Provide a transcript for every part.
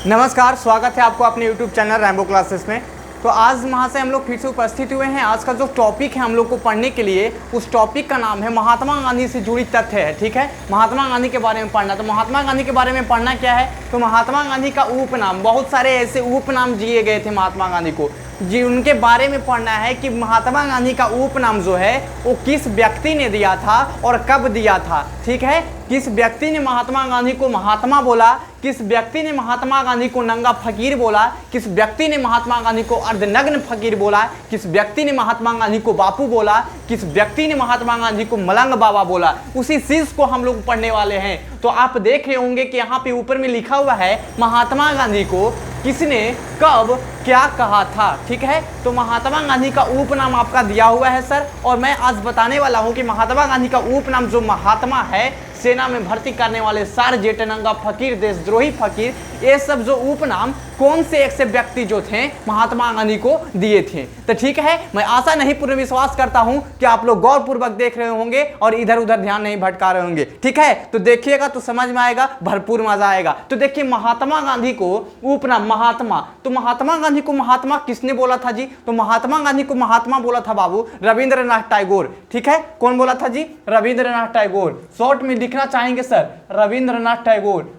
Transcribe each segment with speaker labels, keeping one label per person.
Speaker 1: नमस्कार, स्वागत है आपको अपने YouTube चैनल रैम्बो क्लासेस में। तो आज वहाँ से हम लोग फिर से उपस्थित हुए हैं। आज का जो टॉपिक है हम लोग को पढ़ने के लिए, उस टॉपिक का नाम है महात्मा गांधी से जुड़ी तथ्य है। ठीक है, महात्मा गांधी के बारे में पढ़ना। तो महात्मा गांधी के बारे में पढ़ना क्या है, तो महात्मा गांधी का उपनाम, बहुत सारे ऐसे उपनाम दिए गए थे महात्मा गांधी को, जी उनके बारे में पढ़ना है कि महात्मा गांधी का उपनाम जो है वो किस व्यक्ति ने दिया था और कब दिया था। ठीक है, किस व्यक्ति ने महात्मा गांधी को महात्मा बोला, किस व्यक्ति ने महात्मा गांधी को नंगा फकीर बोला, किस व्यक्ति ने महात्मा गांधी को अर्धनग्न फकीर बोला, किस व्यक्ति ने महात्मा गांधी को बापू बोला, किस व्यक्ति ने महात्मा गांधी को मलंग बाबा बोला, उसी चीज को हम लोग पढ़ने वाले हैं। तो आप देख रहे होंगे कि यहाँ पे ऊपर में लिखा हुआ है महात्मा गांधी को किसने कब क्या कहा था। ठीक है, तो महात्मा गांधी का उपनाम आपका दिया हुआ है सर, और मैं आज बताने वाला हूँ कि महात्मा गांधी का उपनाम जो महात्मा है, सेना में भर्ती करने वाले सार्जेंट, नंगा फकीर, देशद्रोही फकीर, ये सब जो उपनाम कौन से एक से व्यक्ति जो थे महात्मा गांधी को दिए थे। तो ठीक है, मैं आशा नहीं पूर्ण विश्वास करता हूं कि आप लोग गौरपूर्वक देख रहे होंगे और इधर उधर ध्यान नहीं भटका रहे होंगे। ठीक है, तो देखिएगा तो समझ में आएगा, भरपूर मजा आएगा। तो देखिए, महात्मा गांधी को उपनाम महात्मा, तो महात्मा गांधी को महात्मा किसने बोला था जी, तो महात्मा गांधी को महात्मा बोला था बाबू रविंद्रनाथ टैगोर। ठीक है, कौन बोला था जी, रविंद्रनाथ टैगोर। शॉर्ट में लिखना चाहेंगे सर, रविंद्रनाथ टैगोर।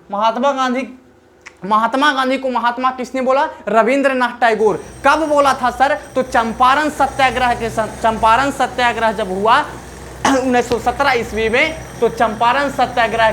Speaker 1: महात्मा गांधी को महात्मा किसने बोला, रविंद्रनाथ टैगोर। कब बोला था सर, तो चंपारण सत्याग्रह जब हुआ 1917 ईस्वी में, तो चंपारण सत्याग्रह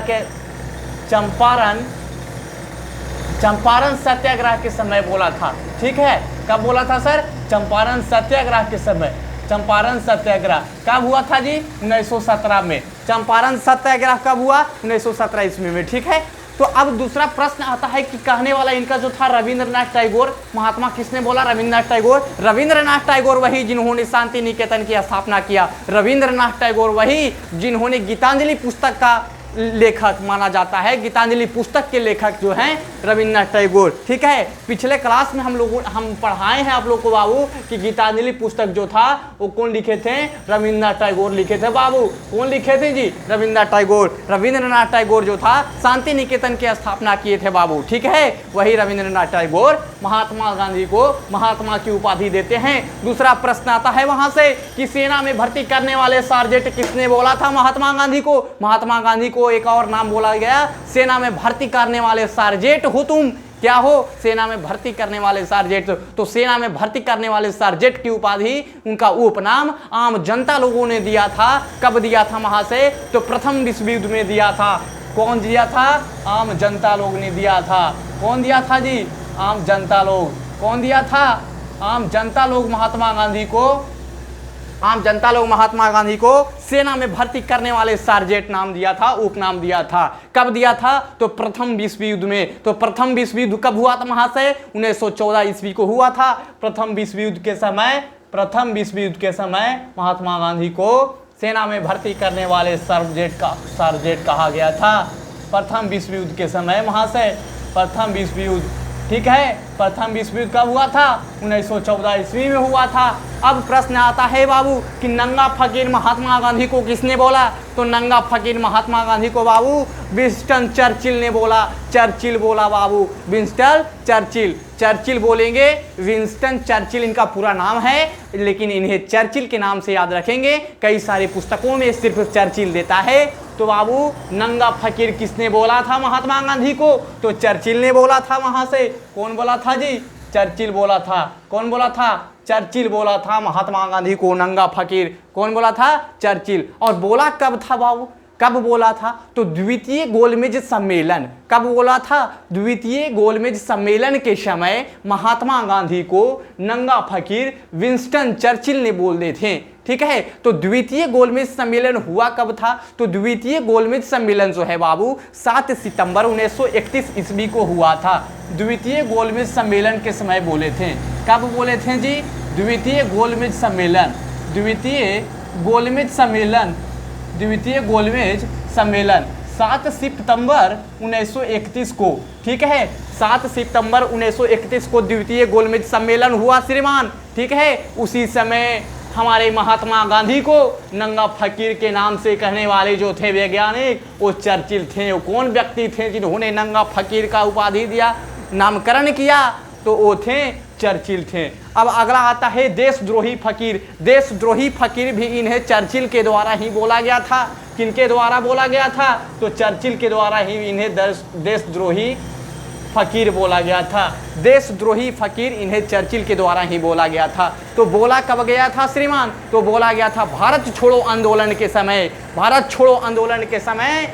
Speaker 1: के समय बोला था। ठीक है, कब बोला था सर, चंपारण सत्याग्रह के समय। चंपारण सत्याग्रह कब हुआ था जी, 1917 में। चंपारण सत्याग्रह कब हुआ, 1917 ईस्वी में। ठीक है, तो अब दूसरा प्रश्न आता है कि कहने वाला इनका जो था रविंद्रनाथ टैगोर, महात्मा किसने बोला, रविंद्रनाथ टैगोर। रविंद्रनाथ टैगोर वही जिन्होंने शांति निकेतन की स्थापना किया, रविंद्रनाथ टैगोर वही जिन्होंने गीतांजलि पुस्तक का लेखक माना जाता है। गीतांजलि पुस्तक के लेखक जो हैं रविंद्रनाथ टैगोर। ठीक है, पिछले क्लास में हम पढ़ाए हैं आप लोग को बाबू कि गीतांजलि पुस्तक जो था वो कौन लिखे थे, रविंद्रनाथ टैगोर लिखे थे बाबू। कौन लिखे थे जी, रविंद्रनाथ टैगोर। रविंद्रनाथ टैगोर जो था शांति निकेतन की स्थापना किए थे बाबू। ठीक है, वही रविंद्रनाथ टैगोर महात्मा गांधी को महात्मा की उपाधि देते हैं। दूसरा प्रश्न आता है वहां से कि सेना में भर्ती करने वाले सार्जेंट किसने बोला था महात्मा गांधी को। महात्मा गांधी को एक और नाम बोला गया, सेना में भर्ती करने वाले सार्जेंट हो तुम। क्या हो, सेना में भर्ती करने वाले सार्जेंट। तो सेना में भर्ती करने वाले सार्जेंट की उपाधि, उनका उपनाम आम जनता लोगों ने दिया था। कब दिया था वहां से, तो प्रथम विश्व युद्ध में दिया था। कौन दिया था, आम जनता लोग ने दिया था। कौन दिया था जी, आम जनता लोग। कौन दिया था, आम जनता लोग महात्मा गांधी को सेना में भर्ती करने वाले सार्जेंट नाम दिया था, उपनाम दिया था। कब दिया था, तो प्रथम विश्व युद्ध में। तो प्रथम विश्व युद्ध कब हुआ था वहां से, 1914 ईस्वी को हुआ था। प्रथम विश्व युद्ध के समय महात्मा गांधी को सेना में भर्ती करने वाले सार्जेंट कहा गया था। प्रथम विश्व युद्ध के समय वहां से, प्रथम विश्व युद्ध। ठीक है, प्रथम विश्व युद्ध कब हुआ था, 1914 ईस्वी में हुआ था। अब प्रश्न आता है बाबू कि नंगा फकीर महात्मा गांधी को किसने बोला, तो नंगा फकीर महात्मा गांधी को बाबू विंस्टन चर्चिल ने बोला। चर्चिल बोला बाबू, विंस्टन चर्चिल बोलेंगे। विंस्टन चर्चिल इनका पूरा नाम है, लेकिन इन्हें चर्चिल के नाम से याद रखेंगे। कई सारी पुस्तकों में सिर्फ चर्चिल देता है। तो बाबू नंगा फकीर किसने बोला था महात्मा गांधी को, तो चर्चिल ने बोला था वहां से। कौन बोला था जी, चर्चिल बोला था। कौन बोला था, चर्चिल बोला था महात्मा गांधी को नंगा फकीर। कौन बोला था, चर्चिल। और बोला कब था बाबू, कब बोला था, तो द्वितीय गोलमेज सम्मेलन। कब बोला था, द्वितीय गोलमेज सम्मेलन के समय महात्मा गांधी को नंगा फकीर विंस्टन चर्चिल ने बोल दिए थे। ठीक है, तो द्वितीय गोलमेज सम्मेलन हुआ कब था, तो द्वितीय गोलमेज सम्मेलन जो है बाबू 7 सितंबर 1931 ईस्वी को हुआ था। द्वितीय गोलमेज सम्मेलन के समय बोले थे। कब बोले थे जी, द्वितीय गोलमेज सम्मेलन 7 सितंबर 1931 को। ठीक है, 7 सितंबर 1931 को द्वितीय गोलमेज सम्मेलन हुआ श्रीमान। ठीक है, उसी समय हमारे महात्मा गांधी को नंगा फकीर के नाम से कहने वाले जो थे वैज्ञानिक वो चर्चिल थे। वो कौन व्यक्ति थे जिन्होंने नंगा फकीर का उपाधि दिया? नामकरण किया तो वो थे चर्चिल थे। अब अगला आता है देशद्रोही फकीर। देशद्रोही फकीर भी इन्हें चर्चिल के द्वारा ही बोला गया था। किनके द्वारा बोला गया था? तो चर्चिल के द्वारा ही इन्हें देशद्रोही फकीर बोला गया था। देशद्रोही फकीर इन्हें चर्चिल के द्वारा ही बोला गया था। तो बोला कब गया था श्रीमान? तो बोला गया था भारत छोड़ो आंदोलन के समय। भारत छोड़ो आंदोलन के समय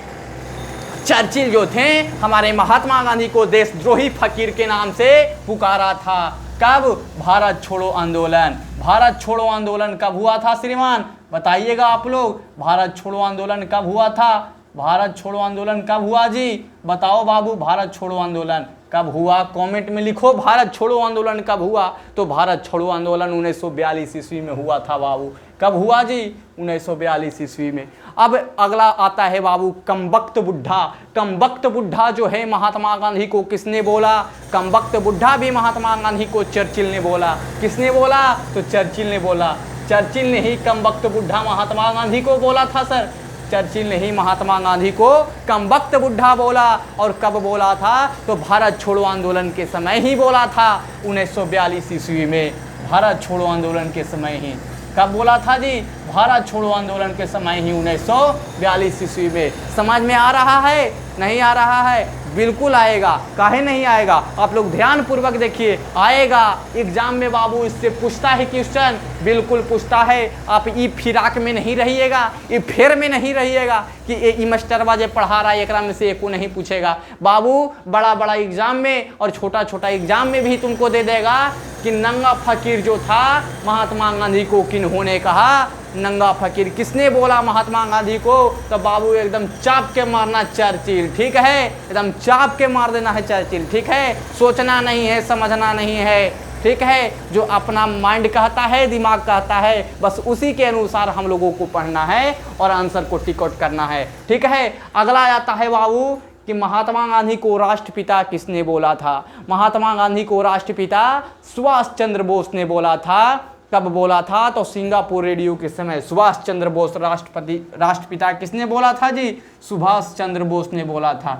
Speaker 1: चर्चिल जो थे हमारे महात्मा गांधी को देशद्रोही फकीर के नाम से पुकारा था। कब? भारत छोड़ो आंदोलन। भारत छोड़ो आंदोलन कब हुआ था श्रीमान? बताइएगा आप लोग, भारत छोड़ो आंदोलन कब हुआ था? भारत छोड़ो आंदोलन कब हुआ जी? बताओ बाबू, भारत छोड़ो आंदोलन कब हुआ? कमेंट में लिखो भारत छोड़ो आंदोलन कब हुआ। तो भारत छोड़ो आंदोलन 1942 ईस्वी में हुआ था बाबू। कब हुआ जी? 1942 ईस्वी में। अब अगला आता है बाबू कमबख्त बुढ़ा। कमबख्त बुढ़ा जो है महात्मा गांधी को किसने बोला? कमबख्त बुढ़ा भी महात्मा गांधी को चर्चिल ने बोला। किसने बोला? तो चर्चिल ने बोला। चर्चिल ने ही कमबख्त बुढ़ा महात्मा गांधी को बोला था सर। चर्चिल ने ही महात्मा गांधी को कमबख्त बुढ़ा बोला। और कब बोला था? तो भारत छोड़ो आंदोलन के समय ही बोला था, 1942 ईस्वी में। भारत छोड़ो आंदोलन के समय ही। कब बोला था जी? भारत छोड़ो आंदोलन के समय ही, 1942 ईस्वी में। समझ में आ रहा है? नहीं आ रहा है? बिल्कुल आएगा, काहे नहीं आएगा? आप लोग ध्यान पूर्वक देखिए, आएगा एग्जाम में बाबू। इससे पूछता है क्वेश्चन, बिल्कुल पूछता है। आप ई फिराक में नहीं रहिएगा, ई फेर में नहीं रहिएगा कि ई मास्टरवा जे पढ़ा रहा है एकरा में से एको नहीं पूछेगा बाबू। बड़ा बड़ा एग्जाम में और छोटा छोटा एग्जाम में भी तुमको दे देगा कि नंगा फकीर जो था महात्मा गांधी को किन्होंने कहा? नंगा फकीर किसने बोला महात्मा गांधी को? तो बाबू एकदम चाप के मारना चर्चिल, ठीक है? एकदम चाप के मार देना है चर्चिल, ठीक है? सोचना नहीं है, समझना नहीं है, ठीक है? जो अपना माइंड कहता है, दिमाग कहता है, बस उसी के अनुसार हम लोगों को पढ़ना है और आंसर को टिक आउट करना है, ठीक है? अगला आता है बाबू कि महात्मा गांधी को राष्ट्रपिता किसने बोला था? महात्मा गांधी को राष्ट्रपिता सुभाष चंद्र बोस ने बोला था। कब बोला था? तो सिंगापुर रेडियो के समय सुभाष चंद्र बोस राष्ट्रपिता किसने बोला था जी? सुभाष चंद्र बोस ने बोला था।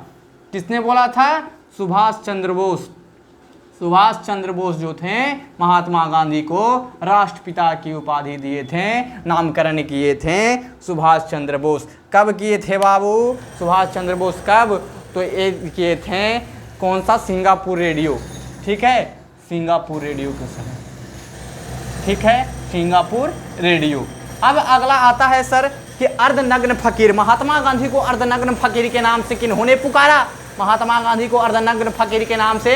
Speaker 1: किसने बोला था? सुभाष चंद्र बोस। सुभाष चंद्र बोस जो थे महात्मा गांधी को राष्ट्रपिता की उपाधि दिए थे, नामकरण किए थे सुभाष चंद्र बोस। कब किए थे बाबू सुभाष चंद्र बोस? कब? तो ये किए थे कौन सा? सिंगापुर रेडियो, ठीक है? सिंगापुर रेडियो के समय, ठीक है? Singapore radio. अब अगला आता है सर कि अर्धनग्न फकीर। महात्मा गांधी को अर्धनग्न फकीर के नाम से किन्होंने पुकारा? महात्मा गांधी को अर्धनग्न फकीर के नाम से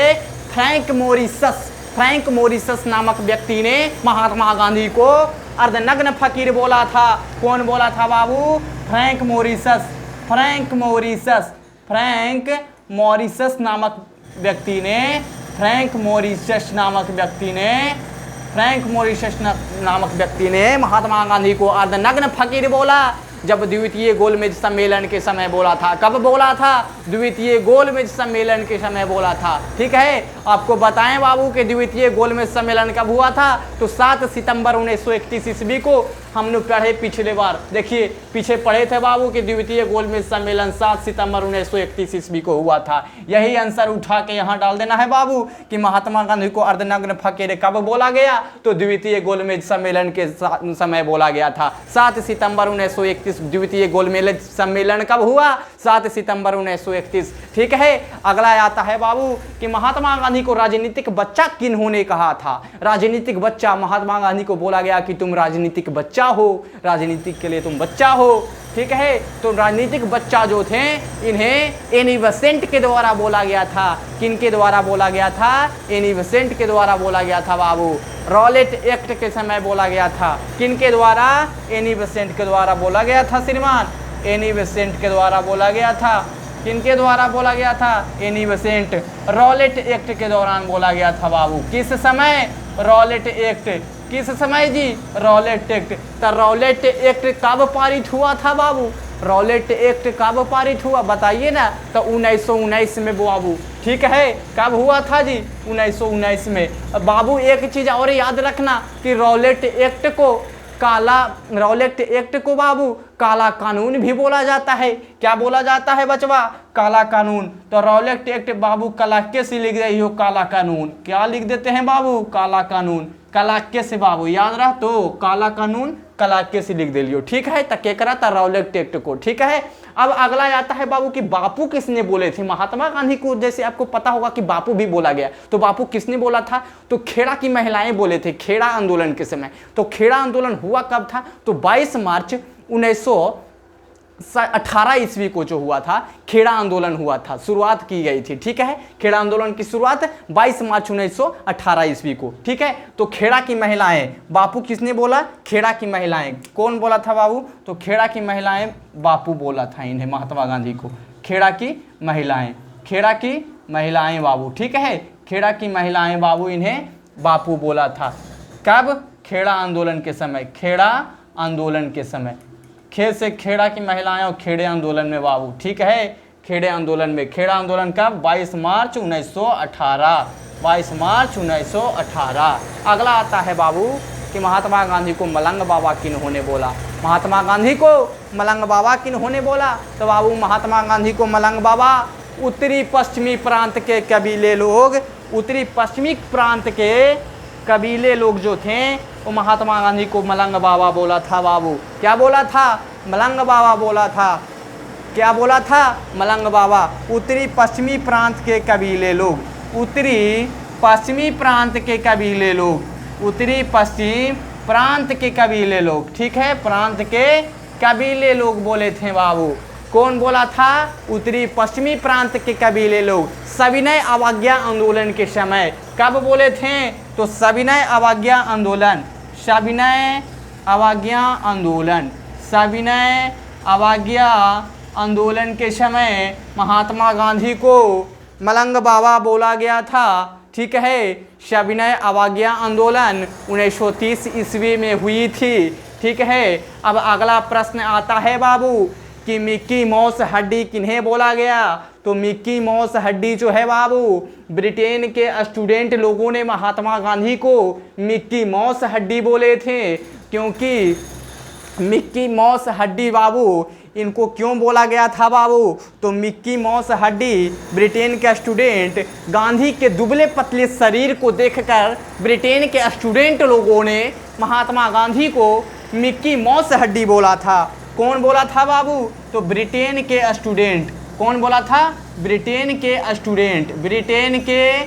Speaker 1: फ्रैंक मोरिसस। फ्रैंक मोरिसस नामक व्यक्ति ने महात्मा गांधी को अर्धनग्न फकीर बोला था। कौन बोला था बाबू? फ्रैंक मोरिसस। फ्रैंक मोरिसस। फ्रैंक मोरिसस नामक व्यक्ति ने फ्रैंक मोरिसस नामक व्यक्ति ने फ्रैंक मोरिसस नामक व्यक्ति ने महात्मा गांधी को अर्धनग्न फकीर बोला जब द्वितीय गोलमेज सम्मेलन के समय बोला था। कब बोला था? द्वितीय गोलमेज सम्मेलन के समय बोला था, ठीक है? आपको बताएं बाबू कि द्वितीय गोलमेज सम्मेलन कब हुआ था? तो 7 सितंबर 1931 ईस्वी को हम लोग पढ़े पिछले बार। देखिए पीछे पढ़े थे बाबू कि द्वितीय गोलमेज सम्मेलन 7 सितंबर 1931 ईस्वी को हुआ था। यही आंसर उठा के यहाँ डाल देना है बाबू कि महात्मा गांधी को अर्धनग्न फकीर कब बोला गया? तो द्वितीय गोलमेज सम्मेलन के समय बोला गया था, 7 सितंबर 1931। द्वितीय गोलमेज सम्मेलन कब हुआ? 7 सितंबर 1931, ठीक है? अगला आता है बाबू कि महात्मा गांधी को राजनीतिक बच्चा किन्होंने कहा था? राजनीतिक बच्चा महात्मा गांधी को बोला गया कि तुम राजनीतिक बच्चा हो, राजनीतिक के लिए तुम बच्चा हो, ठीक है? तो राजनीतिक बच्चा जो थे इन्हें एनी बेसेंट के द्वारा बोला गया था। किनके द्वारा बोला गया था? एनी बेसेंट के द्वारा बोला गया था बाबू। रॉलेट एक्ट के समय बोला गया था। किनके द्वारा? एनी बेसेंट के द्वारा बोला गया था श्रीमान। एनी बेसेंट के द्वारा बोला गया था। किनके द्वारा बोला गया था? Annie Besant. रॉलेट एक्ट के दौरान बोला गया था बाबू। किस समय? Rowlatt Act. किस समय जी? Rowlatt Act. तो रॉलेट एक्ट कब पारित हुआ था बाबू? रॉलेट एक्ट कब पारित हुआ बताइए ना? तो 1919 में बाबू, ठीक है? कब हुआ था जी? 1919 में। बाबू एक चीज़ और याद रखना कि रॉलेट एक्ट को काला रॉलेट एक्ट को बाबू काला कानून भी बोला जाता है। क्या बोला जाता है बचवा? काला कानून। तो रॉलेट एक्ट बाबू कलाके से लिख रही हो काला कानून। क्या लिख देते हैं बाबू? काला कानून। कलाके से बाबू याद रहा, तो काला कानून कलाके से लिख दे लियो। ठीक है, तके करा था रॉलेट एक्ट को। ठीक है, अब अगला आता है बाबू कि बापू किसने बोले थे? महात्मा गांधी को जैसे आपको पता होगा कि बापू भी बोला गया, तो बापू किसने बोला था? तो खेड़ा की महिलाएं बोले थे खेड़ा आंदोलन के समय। तो खेड़ा आंदोलन हुआ कब था? तो 22 मार्च 1918 ईस्वी को जो हुआ था खेड़ा आंदोलन हुआ था, शुरुआत की गई थी। ठीक है, खेड़ा आंदोलन की शुरुआत 22 मार्च 1918 ईस्वी को। ठीक है, तो खेड़ा की महिलाएं, बापू किसने बोला? खेड़ा की महिलाएं। कौन बोला था बाबू? तो खेड़ा की महिलाएं बापू बोला था इन्हें, महात्मा गांधी को। खेड़ा की महिलाएं, खेड़ा की महिलाएं बाबू। ठीक है, खेड़ा की महिलाएं बाबू इन्हें बापू बोला था। कब? खेड़ा आंदोलन के समय। खेड़ा आंदोलन के समय। खेत से खेड़ा की महिलाएं और खेड़े आंदोलन में बाबू। ठीक है, खेड़े आंदोलन में। खेड़ा आंदोलन कब? 22 मार्च 1918। 22 मार्च 1918। अगला आता है बाबू कि महात्मा गांधी को मलंग बाबा किन्होंने बोला? महात्मा गांधी को मलंग बाबा किन्होंने बोला? तो बाबू महात्मा गांधी को मलंग बाबा उत्तरी पश्चिमी प्रांत के कबीले लोग, उत्तरी पश्चिमी प्रांत के कबीले लोग जो थे वो महात्मा गांधी को मलंग बाबा बोला था बाबू। क्या बोला था? मलंग बाबा बोला था। क्या बोला था? मलंग बाबा। उत्तरी पश्चिमी प्रांत के कबीले लोग, उत्तरी पश्चिमी प्रांत के कबीले लोग, उत्तरी पश्चिम प्रांत के कबीले लोग। ठीक है, प्रांत के कबीले लोग बोले थे बाबू। कौन बोला था? उत्तरी पश्चिमी प्रांत के कबीले लोग सविनय अवज्ञा आंदोलन के समय। कब बोले थे? तो सविनय अवज्ञा आंदोलन, सविनय अवज्ञा आंदोलन, सविनय अवज्ञा आंदोलन के समय महात्मा गांधी को मलंग बाबा बोला गया था। ठीक है, सविनय अवज्ञा आंदोलन 1930 ईस्वी में हुई थी। ठीक है, अब अगला प्रश्न आता है बाबू कि मिक्की माउस हड्डी किन्हें बोला गया? तो मिक्की माउस हड्डी जो है बाबू ब्रिटेन के स्टूडेंट लोगों ने महात्मा गांधी को मिक्की माउस हड्डी बोले थे, क्योंकि मिक्की माउस हड्डी बाबू इनको क्यों बोला गया था बाबू? तो मिक्की माउस हड्डी ब्रिटेन के स्टूडेंट गांधी के दुबले पतले शरीर को देखकर ब्रिटेन के स्टूडेंट लोगों ने महात्मा गांधी को मिक्की माउस हड्डी बोला था। कौन बोला था बाबू? तो ब्रिटेन के स्टूडेंट। कौन बोला था? ब्रिटेन के स्टूडेंट। ब्रिटेन के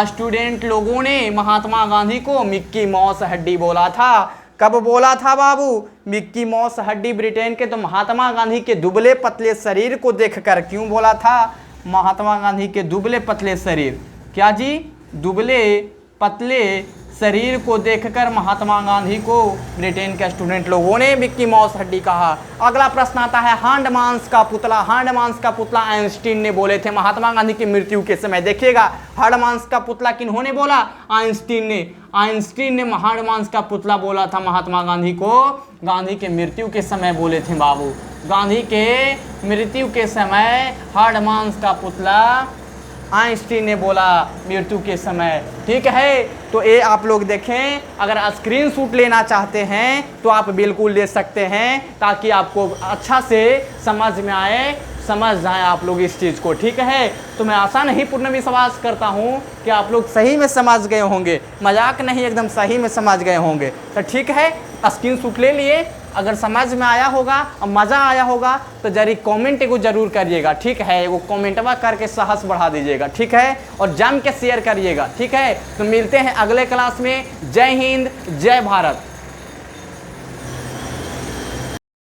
Speaker 1: स्टूडेंट लोगों ने महात्मा गांधी को मिक्की माउस हड्डी बोला था। कब बोला था बाबू? मिक्की माउस हड्डी ब्रिटेन के। तो महात्मा गांधी के दुबले पतले शरीर को देखकर। क्यों बोला था? महात्मा गांधी के दुबले पतले शरीर। क्या जी? दुबले पतले शरीर को देखकर महात्मा गांधी को ब्रिटेन के स्टूडेंट लोगों ने मिक्की माउस हड्डी कहा। अगला प्रश्न आता है हांडमांस का पुतला। हांडमांस का पुतला आइंस्टीन ने बोले थे महात्मा गांधी की मृत्यु के समय। देखिएगा, हांडमांस का पुतला किन्होंने बोला? आइंस्टीन ने। आइंस्टीन ने हांडमांस का पुतला बोला था महात्मा गांधी को, गांधी के मृत्यु के समय बोले थे बाबू। गांधी के मृत्यु के समय हांडमांस का पुतला आइंस्टीन ने बोला मृत्यु के समय। ठीक है, तो ये आप लोग देखें। अगर स्क्रीनशॉट लेना चाहते हैं तो आप बिल्कुल ले सकते हैं, ताकि आपको अच्छा से समझ में आए, समझ जाए आप लोग इस चीज़ को। ठीक है, तो मैं आशा नहीं पूर्ण विश्वास करता हूँ कि आप लोग सही में समझ गए होंगे, मजाक नहीं, एकदम सही में समझ गए होंगे। तो ठीक है, स्क्रीनशॉट ले लिए। अगर समझ में आया होगा और मज़ा आया होगा तो जरूर कमेंट एगो जरूर करिएगा। ठीक है, एगो कमेंटवा करके साहस बढ़ा दीजिएगा। ठीक है, और जम के शेयर करिएगा। ठीक है, तो मिलते हैं अगले क्लास में। जय हिंद, जय भारत।